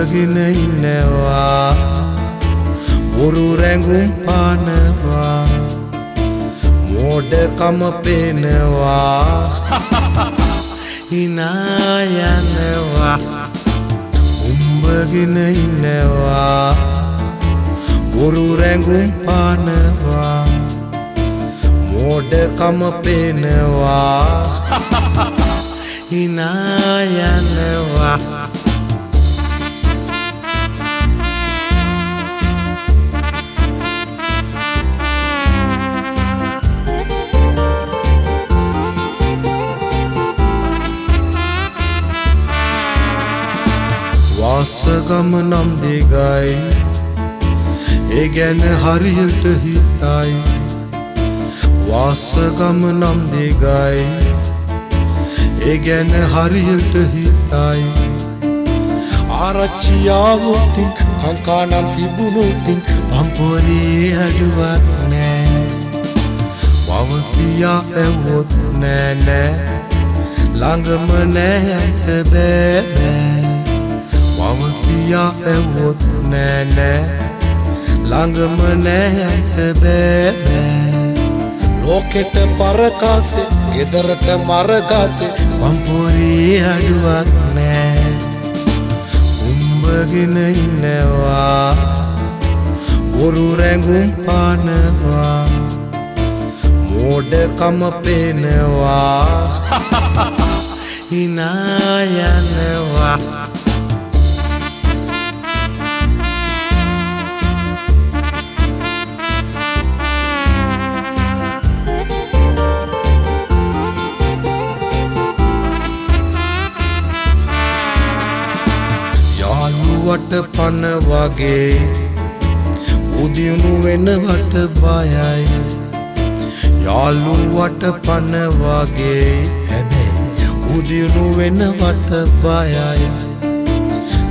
උඹගෙන ඉන්නවා බොරු රැඟුම් පානවා මෝඩකම පේනවා hina යනවා උඹගෙන ඉන්නවා බොරු රැඟුම් පානවා මෝඩකම පේනවා hina යනවා වාසගම නම් දිගයි ඒ ගැන හරියට හිතයි වාසගම නම් දිගයි ඒ ගැන හරියට හිතයි ආරච්චියාවොතින් කංකානම් තිබුණොතින් පම්පොරේ අඩුවක් නෑ වවපියා ඇවොත් නෑ නෑ ළඟම නෑ යන්න බෑ වවපියා ඇවොත් නෑ නෑ ළඟම නෑ යන්න බෑ ලෝකෙට පරකාසේ ගෙදරට මරගාතේ පම්පොරේ අඩුවක් නෑ උඹගෙන ඉන්නවා බොරු රැඟුම් පානවා මෝඩකම පේනවා hina යනවා වට පන වගේ උදියුණු වෙනවට බයයි යාළුවට පන වගේ හැබැයි උදියුණු වෙනවට බයයි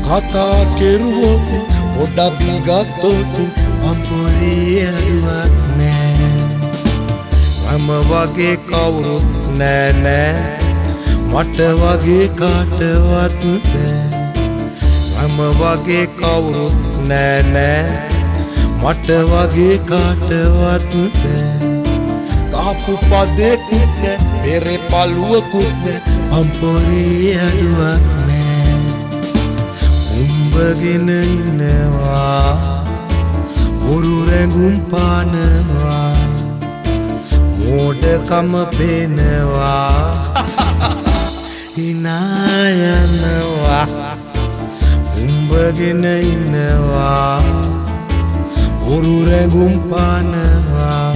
කතා කෙරුවොත් පොඩ්ඩක් බීගත්තොත් පම්පොරේ අඩුවක් නෑ මම වගේ කවුරුත් නෑ නෑ මට වගේ කාටවත් බෑ මම වගේ කවුරුත් නෑ නෑ මට වගේ කාටවත් බෑ තාපු පදෙකුත් නෑ පෙරේ පළුවකුත් නෑ පම්පොරේ අඩුවක් නෑ උඹගෙන ඉන්නවා බොරු රැඟුම් පානවා මෝඩකම පේනවා hina යනවා උඹගෙන ඉන්නවා බොරු රැඟුම් පානවා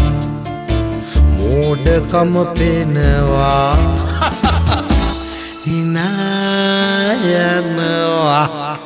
මෝඩකම පේනවා hina යනවා